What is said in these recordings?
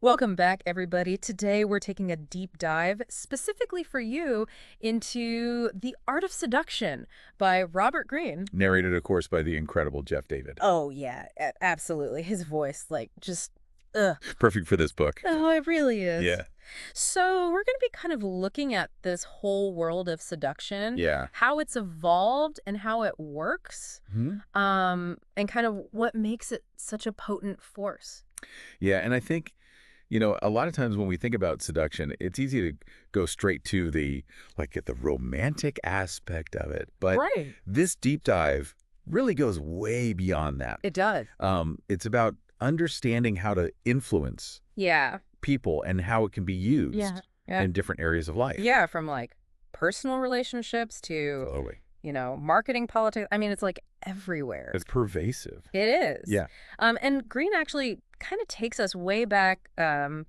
Welcome back, everybody. Today we're taking a deep dive, specifically for you, into The Art of Seduction by Robert Greene. Narrated, of course, by the incredible Jeff David. Oh, yeah, absolutely. His voice, ugh. Perfect for this book. Oh, it really is. Yeah. So we're going to be kind of looking at this whole world of seduction, Yeah. how it's evolved and how it works, and kind of what makes it such a potent force. Yeah, and I think, a lot of times when we think about seduction, it's easy to go straight to the romantic aspect of it. But Right. this deep dive really goes way beyond that. It does. It's about understanding how to influence Yeah. people and how it can be used Yeah. in different areas of life. Yeah, from like personal relationships to, Totally. marketing, politics. I mean, it's like everywhere. It's pervasive. It is. Yeah. And Greene actually kind of takes us way back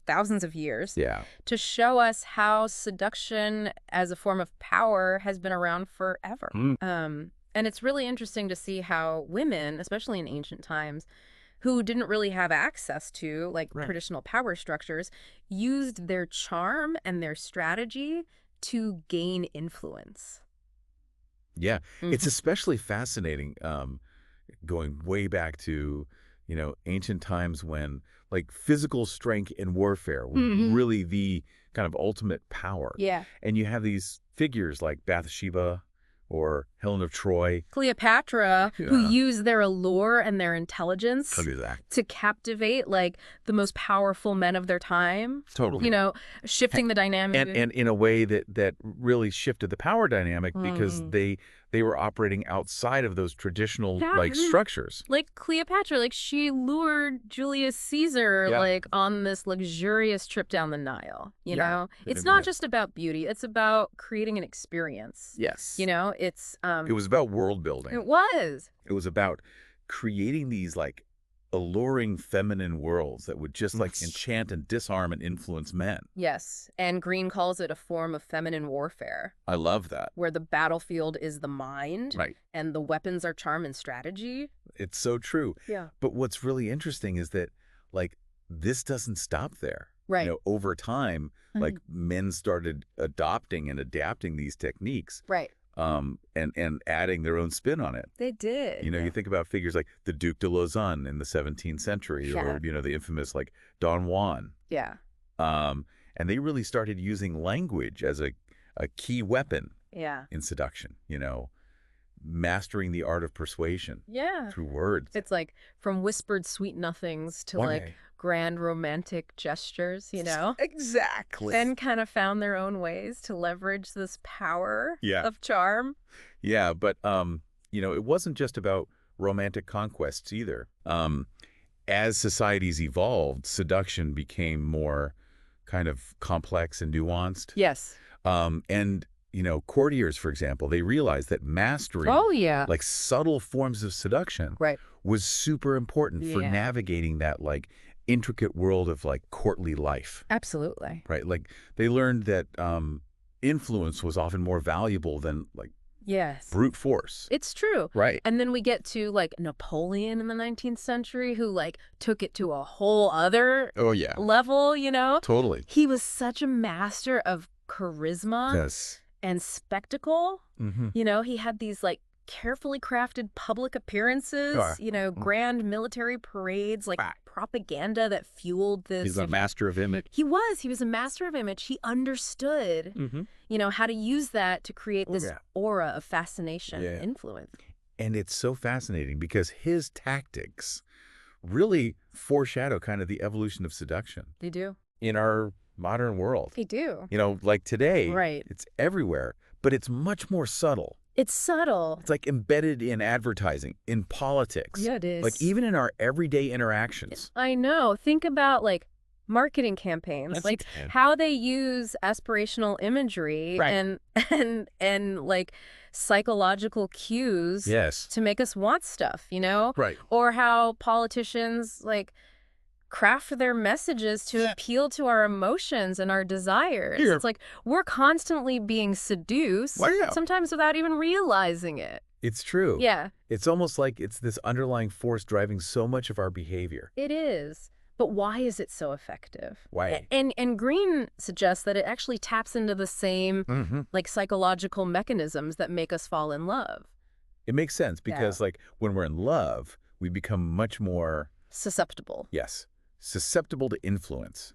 thousands of years Yeah. to show us how seduction as a form of power has been around forever. And it's really interesting to see how women, especially in ancient times, who didn't really have access to traditional power structures, used their charm and their strategy to gain influence. Yeah, it's especially fascinating going way back to, ancient times when physical strength in warfare were really the kind of ultimate power. Yeah. And you have these figures like Bathsheba or Helen of Troy. Cleopatra, who Yeah. used their allure and their intelligence Look at that. to captivate the most powerful men of their time. Totally. Shifting the dynamic. And in a way that really shifted the power dynamic because they were operating outside of those traditional structures. Like Cleopatra, she lured Julius Caesar on this luxurious trip down the Nile. You know, it's not just about beauty; it's about creating an experience. Yes. It was about world building. It was. It was about creating these alluring feminine worlds that would just enchant and disarm and influence men. Yes, and Greene calls it a form of feminine warfare. I love that. Where the battlefield is the mind, right, and the weapons are charm and strategy. It's so true. Yeah. But what's really interesting is that this doesn't stop there. Right. Over time, men started adopting and adapting these techniques. Right. And adding their own spin on it. They did. You think about figures like the Duc de Lausanne in the 17th century, or the infamous Don Juan. Yeah. And they really started using language as a key weapon. Yeah. In seduction. Mastering the art of persuasion. Yeah. Through words. It's from whispered sweet nothings to grand romantic gestures, Exactly. And kind of found their own ways to leverage this power of charm. Yeah, but, it wasn't just about romantic conquests either. As societies evolved, seduction became more kind of complex and nuanced. Yes. And, courtiers, for example, they realized that mastering subtle forms of seduction was super important for navigating that intricate world of courtly life. Absolutely. Right. They learned that influence was often more valuable than brute force. It's true. Right. And then we get to Napoleon in the 19th century who took it to a whole other level, Totally. He was such a master of charisma and spectacle. He had these carefully crafted public appearances, grand military parades, propaganda that fueled this. He's a master of image. He was a master of image. He understood, how to use that to create this aura of fascination and influence. And it's so fascinating because his tactics really foreshadow kind of the evolution of seduction. They do. In our modern world. They do. Today, it's everywhere, but it's much more subtle. It's subtle. It's embedded in advertising, in politics. Yeah, it is. Even in our everyday interactions. I know. Think about marketing campaigns, how they use aspirational imagery and psychological cues to make us want stuff, Right. Or how politicians craft their messages to appeal to our emotions and our desires. It's we're constantly being seduced, sometimes without even realizing it. It's true. Yeah. It's almost like it's this underlying force driving so much of our behavior. It is. But why is it so effective? Why? And Greene suggests that it actually taps into the same like psychological mechanisms that make us fall in love. It makes sense because like when we're in love, we become much more susceptible. Yes. Susceptible to influence.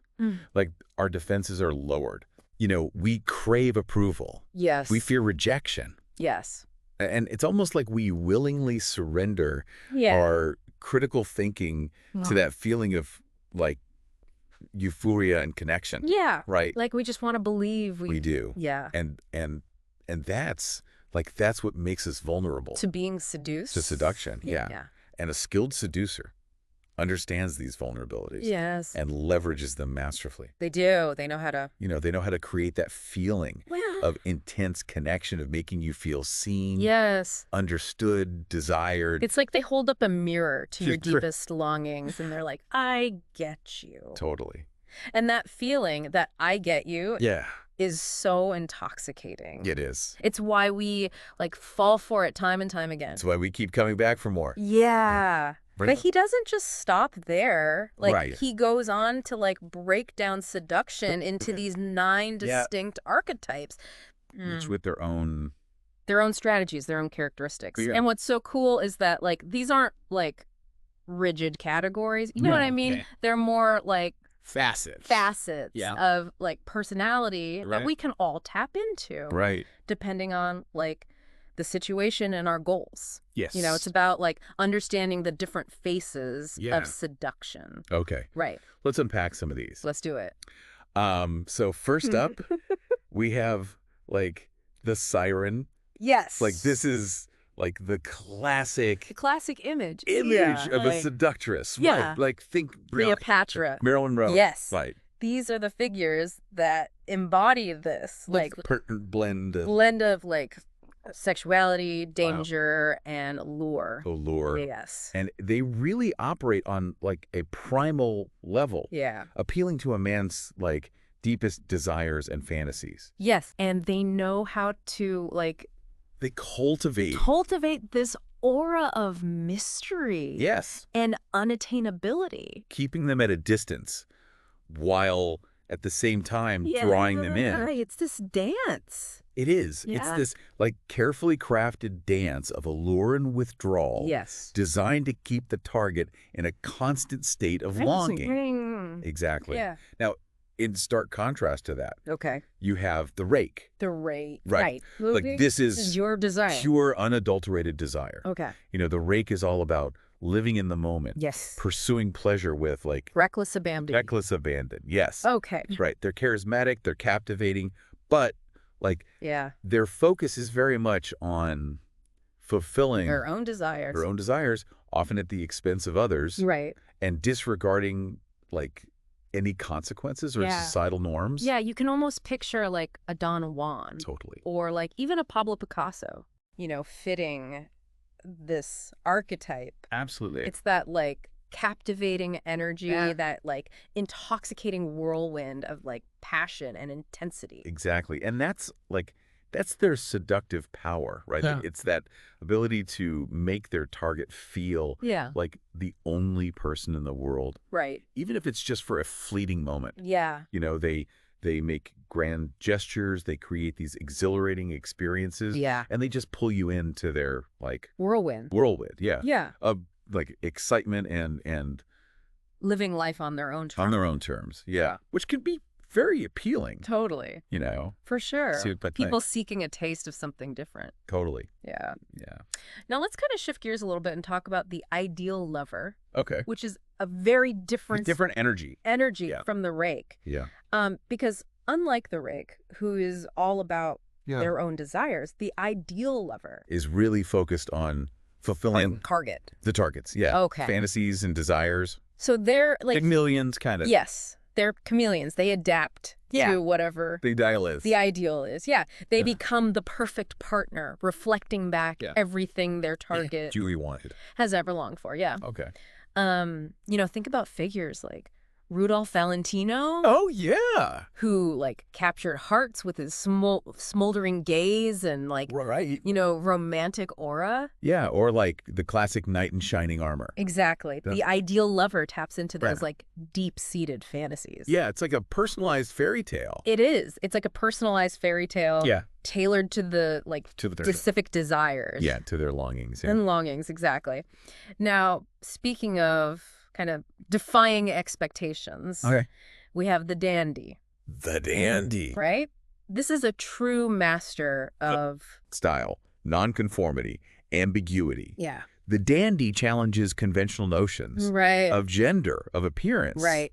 Like our defenses are lowered. You know, we crave approval. Yes. We fear rejection. Yes. And it's almost like we willingly surrender our critical thinking to that feeling of like euphoria and connection. Yeah. Right. Like we just want to believe we do. Yeah. And that's like that's what makes us vulnerable to being seduced. To seduction. Yeah. And a skilled seducer understands these vulnerabilities. Yes. And leverages them masterfully. They do. They know how to. You know, they know how to create that feeling of intense connection, of making you feel seen. Yes. Understood, desired. It's like they hold up a mirror to your deepest longings and they're like, I get you. Totally. And that feeling that I get you is so intoxicating. It is. It's why we like fall for it time and time again. It's why we keep coming back for more. Yeah. Right. But he doesn't just stop there. Like he goes on to like break down seduction into these 9 distinct archetypes. Each with their own strategies, their own characteristics. And what's so cool is that like these aren't like rigid categories. You know what I mean? They're more like facets of like personality that we can all tap into. Right. Depending on like the situation and our goals. Yes. You know, it's about like understanding the different faces of seduction. Okay. Right. Let's unpack some of these. Let's do it. So first up, we have like the Siren. Yes. Like this is like the classic image of a seductress. Yeah. Right. Like think Cleopatra. Marilyn Monroe. Yes. Right. These are the figures that embody this like blend of like sexuality, danger, and allure. Allure. Yes. And they really operate on like a primal level. Yeah. Appealing to a man's like deepest desires and fantasies. Yes. And they know how to like they cultivate this aura of mystery. Yes. And unattainability. Keeping them at a distance while at the same time drawing them in. It's this dance. It is. Yeah. It's this like carefully crafted dance of allure and withdrawal. Yes. Designed to keep the target in a constant state of longing. Exactly. Yeah. Now, in stark contrast to that, you have the Rake. The Rake. Right. Like this is your desire. Pure, unadulterated desire. Okay. You know, the Rake is all about living in the moment. Yes. Pursuing pleasure with like reckless abandon. Yes. Okay. Right. They're charismatic, they're captivating, but like their focus is very much on fulfilling their own desires, often at the expense of others. Right. And disregarding like any consequences or societal norms. Yeah, you can almost picture like a Don Juan. Totally. Or like even a Pablo Picasso, you know, fitting this archetype. Absolutely. It's that like captivating energy, that like intoxicating whirlwind of like passion and intensity. Exactly. And that's their seductive power, right? Yeah. It's that ability to make their target feel like the only person in the world. Right. Even if it's just for a fleeting moment. Yeah. You know, they make grand gestures, they create these exhilarating experiences. Yeah. And they just pull you into their like whirlwind. Yeah. Yeah. Like excitement and living life on their own terms. On their own terms. Yeah. Which can be very appealing. Totally. You know. For sure. People seeking a taste of something different. Totally. Yeah. Yeah. Now let's kind of shift gears a little bit and talk about the ideal lover. Okay. Which is a very different energy. From the Rake. Yeah. Because unlike the Rake, who is all about their own desires, the ideal lover is really focused on fulfilling the targets. Yeah. Okay. Fantasies and desires. So they're like chameleons, kind of. Yes. They're chameleons. They adapt to whatever the ideal is. Yeah. They become the perfect partner, reflecting back everything their target Julie wanted. has ever longed for. Yeah. Okay. You know, think about figures like Rudolph Valentino, Oh, yeah. who, like, captured hearts with his smoldering gaze and, like, Right. romantic aura. Yeah, or like the classic knight in shining armor. Exactly. That's- The ideal lover taps into Right. those, like, deep-seated fantasies. Yeah, it's like a personalized fairy tale. It is. It's like a personalized fairy tale. Yeah. Tailored to the, like, To the specific desires. Yeah, to their longings. Yeah. And longings, exactly. Now, speaking of kind of defying expectations, Okay. we have the dandy, The dandy. right? This is a true master of... Style, nonconformity, ambiguity. Yeah. The dandy challenges conventional notions Right. of gender, of appearance. Right.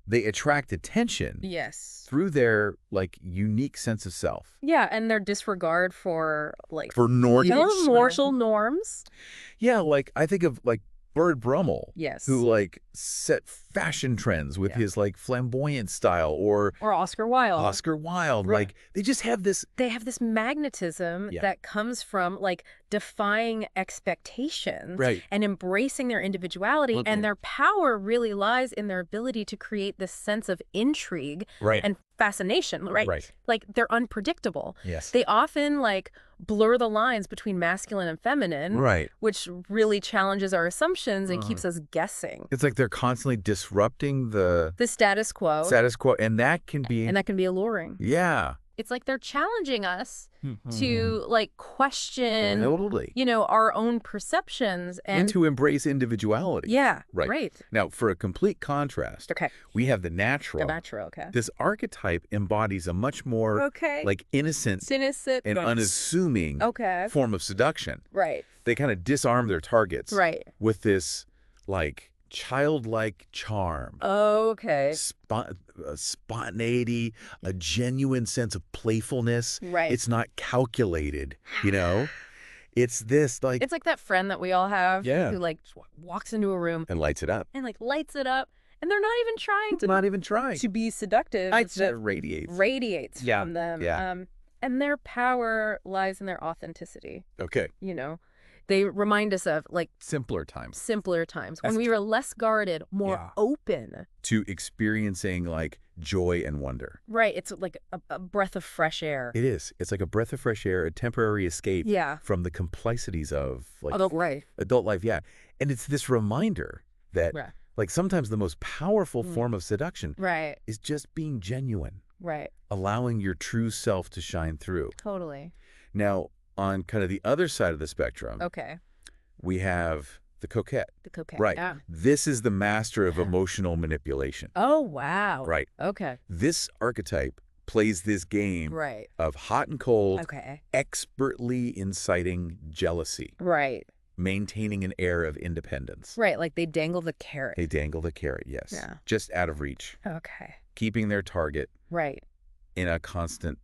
They attract attention Yes. through their, like, unique sense of self. Yeah, and their disregard for, like... For norms. Social norms. Yeah, like, I think of, like, Burt Brummel. Yes. Who, like, set fashion trends with Yeah. his, like, flamboyant style, or Or Oscar Wilde. Oscar Wilde. Right. Like, they just have this... They have this magnetism Yeah. that comes from, like, defying expectations Right. and embracing their individuality. Okay. And their power really lies in their ability to create this sense of intrigue Right. and fascination, right? Right. Like, they're unpredictable. Yes. They often, like, blur the lines between masculine and feminine, Right. which really challenges our assumptions and keeps us guessing. It's like they're constantly disrupting the The status quo. status quo, and that can be... And that can be alluring. Yeah. It's like they're challenging us to, like, question, Totally. our own perceptions And to embrace individuality. Yeah, Right. right. Now, for a complete contrast, Okay. we have the natural. The natural, okay. This archetype embodies a much more, Okay. like, innocent Innocent. and unassuming Okay. form of seduction. Right. They kind of disarm their targets Right. with this, like, childlike charm. Okay. Spontaneity, a genuine sense of playfulness. Right. It's not calculated, you know? It's this, like... It's like that friend that we all have Yeah. who, like, walks into a room and lights it up. and, like, lights it up, and they're not even trying Not even trying. to be seductive. It It's just radiates. radiates Yeah, from them. yeah. And their power lies in their authenticity, Okay. They remind us of, like, Simpler times. simpler times when That's- we were less guarded, more Yeah. open. To experiencing, like, joy and wonder. Right. It's like a breath of fresh air. It is. It's like a breath of fresh air, a temporary escape Yeah. from the complexities of, like, Right. adult life. Yeah. And it's this reminder that, Right. like, sometimes the most powerful form of seduction Right. is just being genuine, Right. allowing your true self to shine through. Totally. Now, on kind of the other side of the spectrum, Okay. we have the coquette. The coquette. Right. Yeah. This is the master of emotional manipulation. Oh, wow. Right. Okay. This archetype plays this game Right. of hot and cold, Okay. expertly inciting jealousy, Right. maintaining an air of independence. Right. Like they dangle the carrot. They dangle the carrot, yes. Yeah. Just out of reach, Okay. keeping their target Right. in a constant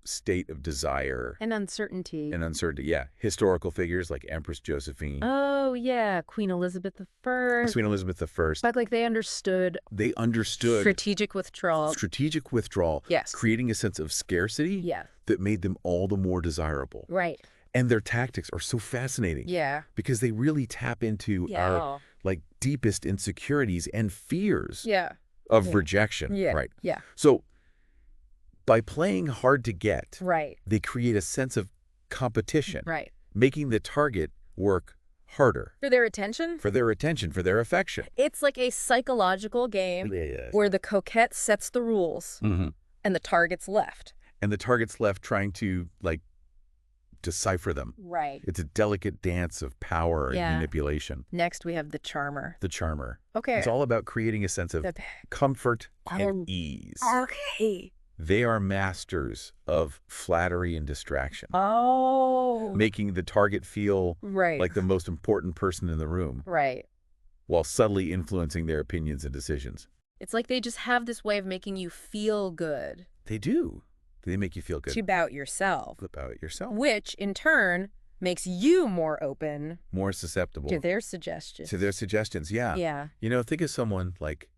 state of desire And uncertainty. and uncertainty. Yeah. Historical figures like Empress Josephine, Oh, yeah. Queen Elizabeth I. Queen Elizabeth I. But, like, they understood They understood strategic withdrawal. strategic withdrawal, Yes. creating a sense of scarcity Yeah. that made them all the more desirable. Right. And their tactics are so fascinating Yeah. because they really tap into Yeah. our, like, deepest insecurities and fears Yeah. of Yeah. rejection. Yeah. Right. Yeah. So by playing hard to get, Right. they create a sense of competition, Right. making the target work harder For their attention? for their attention, for their affection. It's like a psychological game Yeah. where the coquette sets the rules Mm-hmm. and the target's left. And the target's left trying to, like, decipher them. Right. It's a delicate dance of power and Yeah. manipulation. Next, we have the charmer. The charmer. Okay. It's all about creating a sense of The- comfort Um, and ease. Okay. They are masters of flattery and distraction, Oh. making the target feel Right. like the most important person in the room Right. while subtly influencing their opinions and decisions. It's like they just have this way of making you feel good They do. They make you feel good about yourself, about yourself, which in turn makes you more open more susceptible to their suggestions. to their suggestions. Yeah. Yeah. You know, think of someone like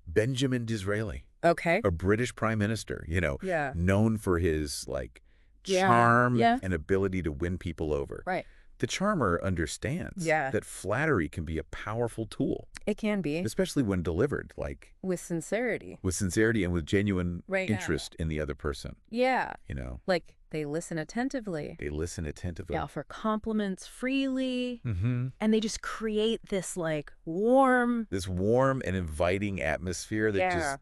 Benjamin Disraeli, Okay. a British prime minister, Yeah. known for his, like, Yeah. charm Yeah. and ability to win people over. Right. the charmer understands that flattery can be a powerful tool. It can be. Especially when delivered, like... With sincerity. With sincerity and with genuine interest in the other person. Yeah. You know? Like, they listen attentively. They listen attentively. They offer compliments freely. Mm-hmm. And they just create this, like, warm... This warm and inviting atmosphere that just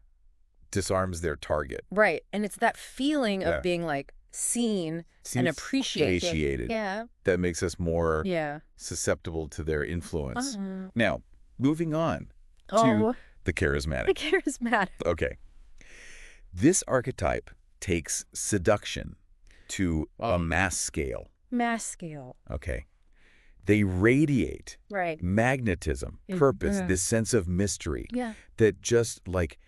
disarms their target. Right. And it's that feeling of being, like, seen and appreciated. Yeah. That makes us more susceptible to their influence. Now, moving on to the charismatic. The charismatic. Okay. This archetype takes seduction to a mass scale. Mass scale. Okay. They radiate magnetism, purpose, this sense of mystery that just, like,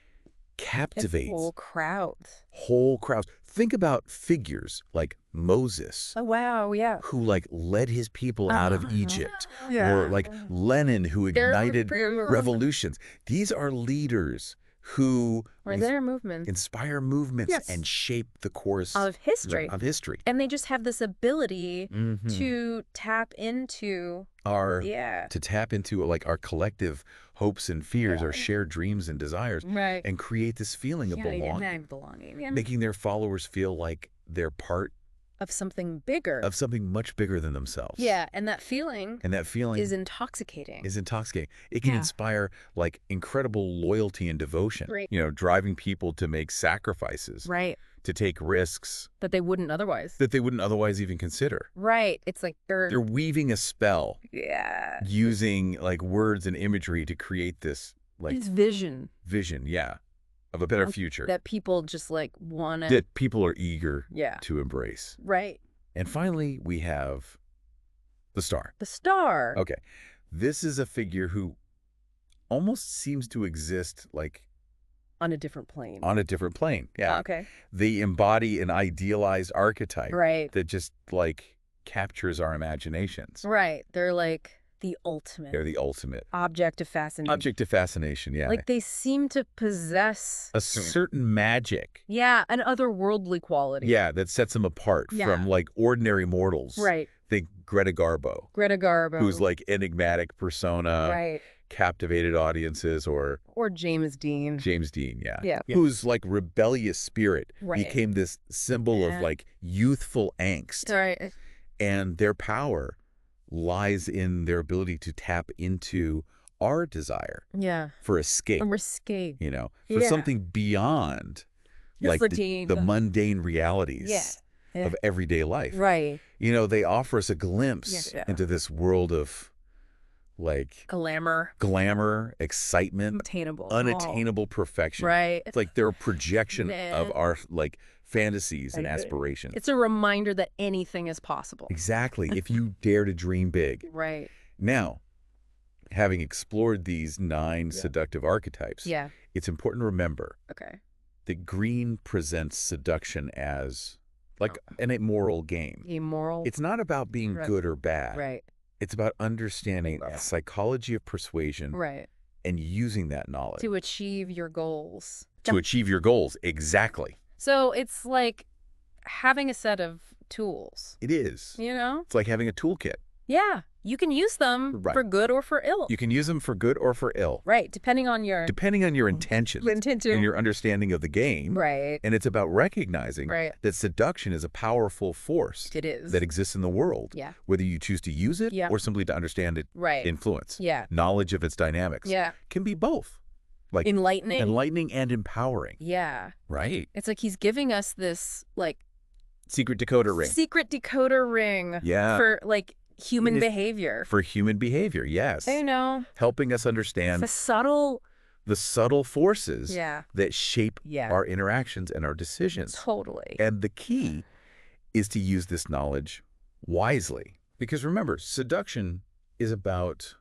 captivates. Whole crowds. Whole crowds. Think about figures like Moses. Oh, wow, yeah. Who, like, led his people out of Egypt. Or, like, Lenin, who ignited revolutions. These are leaders who inspire movements and shape the course of history. And they just have this ability to tap into like our collective hopes and fears, our shared dreams and desires, and create this feeling of belonging, making their followers feel like they're part of something bigger. Of something much bigger than themselves. Yeah, and that feeling is intoxicating. It can inspire, like, incredible loyalty and devotion. You know, driving people to make sacrifices. To take risks. That they wouldn't otherwise. Even consider. Right. It's like they're weaving a spell. Using, like, words and imagery to create this, like... It's vision. Of a better future. That people just, like, want to... That people are eager to embrace. Right. And finally, we have the star. The star. Okay. This is a figure who almost seems to exist, like... On a different plane. Yeah. Okay. They embody an idealized archetype. Right. That just, like, captures our imaginations. Right. They're, like... The ultimate. They're the ultimate. Object of fascination. Yeah. Like, they seem to possess... a certain magic. Yeah, an otherworldly quality. Yeah, that sets them apart from, like, ordinary mortals. Right. Think Greta Garbo. Who's, like, enigmatic persona. Right. Captivated audiences, or James Dean. Yeah. Whose, like, rebellious spirit became this symbol of, like, youthful angst. Right. And their power lies in their ability to tap into our desire for escape. You know, for something beyond like the mundane realities of everyday life. Right. You know, they offer us a glimpse into this world of, like, glamour, excitement, unattainable perfection. Right. It's like they're a projection of our, like, fantasies and aspirations. It's a reminder that anything is possible. Exactly. If you dare to dream big. Right. Now, having explored these 9 seductive archetypes, it's important to remember that Greene presents seduction as, like, an immoral game. It's not about being good or bad. Right. It's about understanding the psychology of persuasion and using that knowledge. To achieve your goals. Exactly. So it's like having a set of tools. It is. You know? It's like having a toolkit. Yeah. You can use them for good or for ill. You can use them for good or for ill. Right. Depending on your intentions. And your understanding of the game. Right. And it's about recognizing that seduction is a powerful force. It is. That exists in the world. Yeah. Whether you choose to use it or simply to understand its influence. Yeah. Knowledge of its dynamics. Yeah. Can be both. Like enlightening and empowering. Yeah. Right. It's like he's giving us this, like, secret decoder ring. Yeah. For, like, human behavior. For human behavior, yes. You know. Helping us understand the subtle forces that shape our interactions and our decisions. Totally. And the key is to use this knowledge wisely. Because remember, seduction is about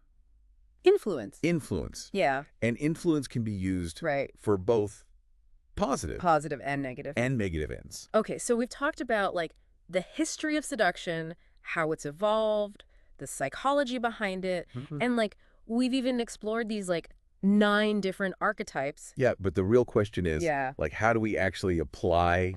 influence. Yeah. And influence can be used for both positive and negative ends. Okay, so we've talked about, like, the history of seduction, how it's evolved, the psychology behind it, and, like, we've even explored these, like, 9 different archetypes. Yeah, but the real question is, like, how do we actually apply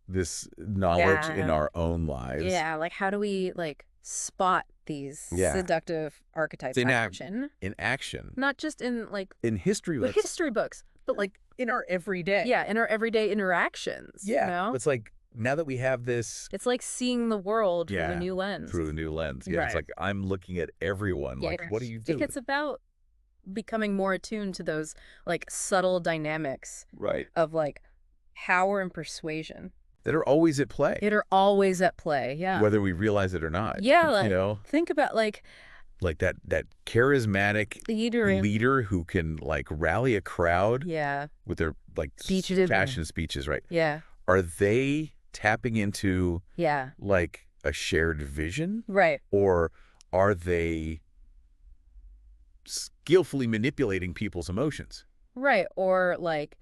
this knowledge in our own lives? Yeah, like, how do we, like, spot these Yeah. seductive archetypes In in act- action. In action. Not just in, like, In history the books. history books, But like in our everyday. yeah, in our everyday interactions, you Yeah. know? It's like now that we have this. It's like seeing the world through a new lens. Through a new lens. Yeah. It's Right. like I'm looking at everyone. Yeah. Like, what are you doing? It's about becoming more attuned to those, like, subtle dynamics Right. of, like, power and persuasion. That are always at play. It are always at play, yeah. Whether we realize it or not. Yeah, like, you know? think about, like that charismatic leader. leader who can like rally a crowd Yeah, with their like Speeches. fashion speeches, right? yeah, Are they tapping into yeah, like a shared vision, right. or are they skillfully manipulating people's emotions? Right, or, like,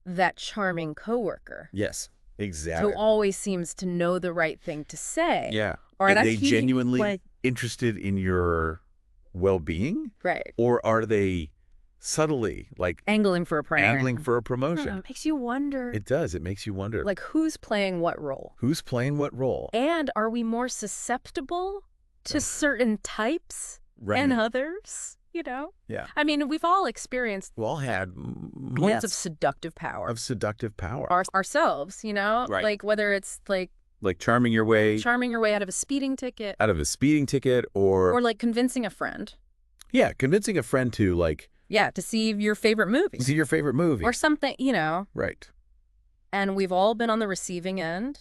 that charming coworker Yes, who exactly. always seems to know the right thing to say. Yeah. Or Are that they he, genuinely like, interested in your well-being, right, or are they subtly like angling for a promotion. angling for a promotion? Makes you wonder, It does. It makes you wonder. like, who's playing what role? Who's playing what role? And are we more susceptible to certain types Right. and others? You know? Yeah. I mean, we've all experienced We all had moments of seductive power. of seductive power. Ourselves, you know? Right. Like, whether it's, like, Like charming your way charming your way out of a speeding ticket out of a speeding ticket, or, like, convincing a friend. yeah, convincing a friend to like Yeah, to see your favorite movie. see your favorite movie. Or something, you know. Right. And we've all been on the receiving end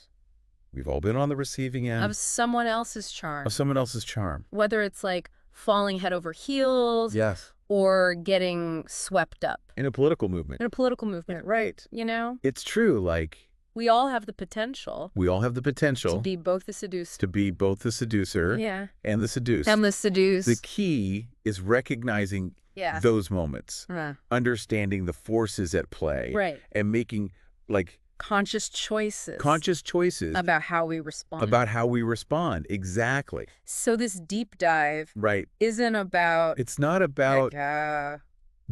We've all been on the receiving end of someone else's charm. of someone else's charm. Whether it's, like, falling head over heels Yes. or getting swept up In a political movement. in a political movement. Right. You know? It's true. Like We all have the potential we all have the potential to be both the seduced. to be both the seducer Yeah. and the seduced. And the seduced. The key is recognizing yeah. those moments, Uh, understanding the forces at play, right. and making like Conscious choices. conscious choices about how we respond. about how we respond. Exactly. So this deep dive Right. isn't about It's not about like,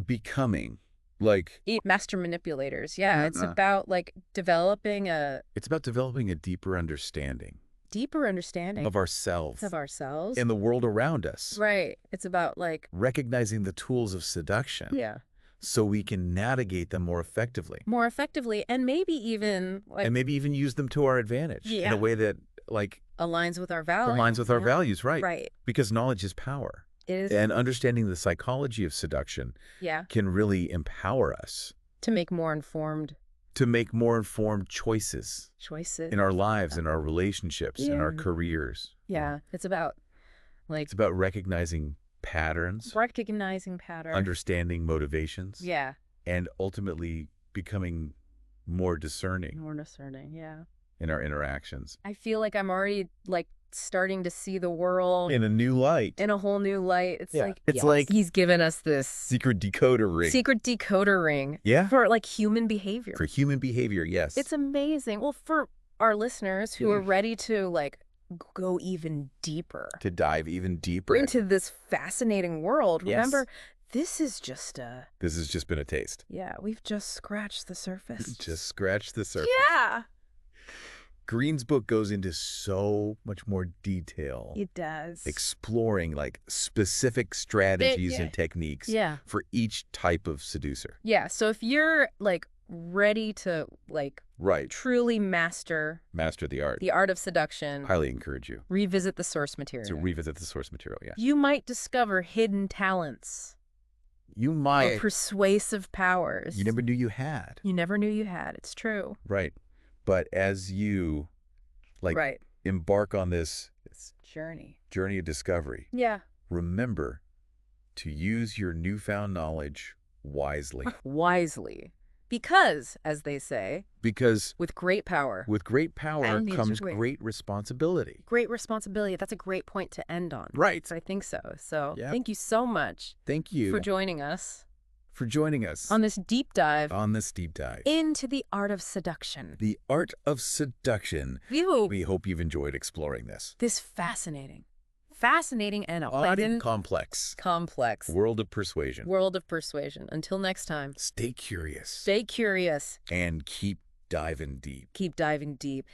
becoming like master manipulators. Yeah, it's Uh-uh. about, like, developing a it's about developing a deeper understanding deeper understanding of ourselves of ourselves. and the world around us. Right. It's about, like, Recognizing the tools of seduction yeah, so we can navigate them more effectively. more effectively and maybe even, like, And maybe even use them to our advantage in Yeah. a way that like aligns with our values. aligns with our yeah. values, right? Right. Because knowledge is power. It is. And understanding the psychology of seduction Yeah. can really empower us To make more informed to make more informed choices choices. in our lives, in our relationships, in our Yeah. careers. Yeah. It's about, like, It's about recognizing patterns, recognizing patterns. understanding motivations, Yeah. and ultimately becoming more discerning More discerning. Yeah. in our interactions. I feel like I'm already, like, starting to see the world In a new light. in a whole new light. It's Yeah. like, It's yes, like he's given us this secret decoder ring. secret decoder ring Yeah. for, like, human behavior. For human behavior, yes. It's amazing. Well, for our listeners who are ready to, like, go even deeper to dive even deeper into this fascinating world. Yes. Remember, this is just This has just been a taste. yeah, we've just scratched the surface. Just scratch the surface. Yeah, Greene's book goes into so much more detail, it does. exploring like specific strategies yeah. and techniques Yeah. for each type of seducer. Yeah, so if you're, like, ready to, like, Right. truly master Master the art. the art of seduction, Highly encourage you revisit the source material. to revisit the source material. Yeah. You might discover hidden talents You or might. persuasive powers You never knew you had. you never knew you had. It's true. Right. But as you like right. embark on this This journey. journey of discovery, Yeah. remember to use your newfound knowledge wisely. Wisely. Because, as they say, Because with great power, with great power And these are comes great. great responsibility. great responsibility. That's a great point to end on. Right. So I think so. So Yep. thank you so much Thank you for joining us for joining us on this deep dive on this deep dive. into the art of seduction. The art of seduction. Phew. We hope you've enjoyed exploring this. This fascinating and Odd and often complex complex world of persuasion. world of persuasion. Until next time, Stay curious stay curious, and keep diving deep. keep diving deep.